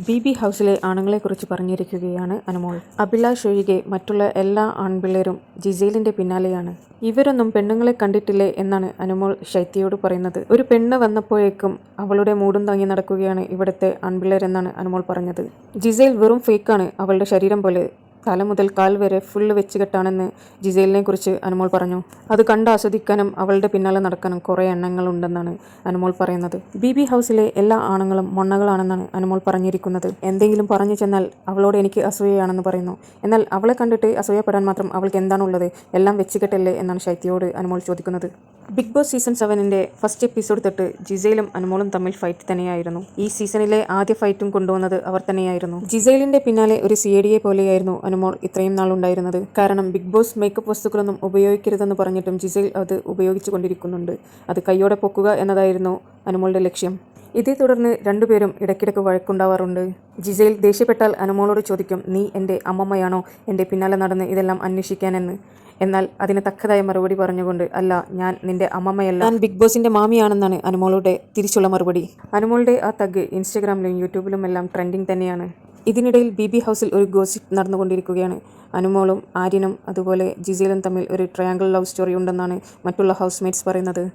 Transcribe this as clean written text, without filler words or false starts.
B ഹൗസിലെ ആണുങ്ങളെക്കുറിച്ച് പറഞ്ഞിരിക്കുകയാണ് അനുമോൾ. അഭിലാഷ് ഒഴികെ മറ്റുള്ള എല്ലാ ആൺപിള്ളേരും ജിസേലിന്റെ പിന്നാലെയാണ്. ഇവരൊന്നും പെണ്ണുങ്ങളെ കണ്ടിട്ടില്ലേ എന്നാണ് അനുമോൾ ശൈത്യയോട് പറയുന്നത്. ഒരു പെണ്ണ് വന്നപ്പോഴേക്കും അവളുടെ മൂടും താങ്ങി നടക്കുകയാണ് ഇവിടുത്തെ ആൺപിള്ളേരെന്നാണ് അനുമോൾ പറഞ്ഞത്. ജിസേൽ വെറും ഫേക്കാണ്, അവളുടെ ശരീരം പോലെ തല മുതൽ കാൽ വരെ ഫുള്ള് വെച്ചുകെട്ടാണെന്ന് ജിസേലിനെ കുറിച്ച് അനുമോൾ പറഞ്ഞു. അത് കണ്ട് ആസ്വദിക്കാനും അവളുടെ പിന്നാലെ നടക്കാനും കുറേ എണ്ണങ്ങളുണ്ടെന്നാണ് അനുമോൾ പറയുന്നത്. ബി ഹൗസിലെ എല്ലാ ആണുങ്ങളും മൊണ്ണകളാണെന്നാണ് അനുമോൾ പറഞ്ഞിരിക്കുന്നത്. എന്തെങ്കിലും പറഞ്ഞു ചെന്നാൽ അവളോട് എനിക്ക് അസൂയയാണെന്ന് പറയുന്നു. എന്നാൽ അവളെ കണ്ടിട്ട് അസൂയപ്പെടാൻ മാത്രം അവൾക്ക് എന്താണുള്ളത്? എല്ലാം വെച്ചുകെട്ടല്ലേ എന്നാണ് ശൈത്യയോട് അനുമോൾ ചോദിക്കുന്നത്. ബിഗ് ബോസ് സീസൺ 7ന്റെ ഫസ്റ്റ് എപ്പിസോഡ് തൊട്ട് ജിസേലും അനുമോളും തമ്മിൽ ഫൈറ്റ് തന്നെയായിരുന്നു. ഈ സീസണിലെ ആദ്യ ഫൈറ്റും കൊണ്ടുവന്നത് അവർ തന്നെയായിരുന്നു. ജിസേലിന്റെ പിന്നാലെ ഒരു CID പോലെയായിരുന്നു അനുമോൾ ഇത്രയും നാളുണ്ടായിരുന്നത്. കാരണം ബിഗ് ബോസ് മേക്കപ്പ് വസ്തുക്കളൊന്നും ഉപയോഗിക്കരുതെന്ന് പറഞ്ഞിട്ടും ജിസേൽ അത് ഉപയോഗിച്ചു കൊണ്ടിരിക്കുന്നുണ്ട്. അത് കൈയോടെ പൊക്കുക എന്നതായിരുന്നു അനുമോളുടെ ലക്ഷ്യം. ഇതേ തുടർന്ന് രണ്ടുപേരും ഇടയ്ക്കിടയ്ക്ക് വഴക്കുണ്ടാവാറുണ്ട്. ജിസേൽ ദേഷ്യപ്പെട്ടാൽ അനുമോളോട് ചോദിക്കും, നീ എൻ്റെ അമ്മമ്മയാണോ എൻ്റെ പിന്നാലെ നടന്ന് ഇതെല്ലാം അന്വേഷിക്കാനെന്ന്. എന്നാൽ അതിന് തക്കതായ മറുപടി പറഞ്ഞുകൊണ്ട്, അല്ല, ഞാൻ നിന്റെ അമ്മമ്മയല്ല, ഞാൻ ബിഗ് ബോസിന്റെ മാമിയാണെന്നാണ് അനുമോളുടെ തിരിച്ചുള്ള മറുപടി. അനുമോളുടെ ആ തഗ് ഇൻസ്റ്റഗ്രാമിലും യൂട്യൂബിലും എല്ലാം ട്രെൻഡിങ് തന്നെയാണ്. ഇതിനിടയിൽ ബി ഹൗസിൽ ഒരു ഗോസിപ്പ് നടന്നുകൊണ്ടിരിക്കുകയാണ്. അനുമോളും ആര്യനും അതുപോലെ ജിസേലും തമ്മിൽ ഒരു ട്രയാങ്കിൾ ലവ് സ്റ്റോറി ഉണ്ടെന്നാണ് മറ്റുള്ള ഹൗസ് മേറ്റ്സ് പറയുന്നത്.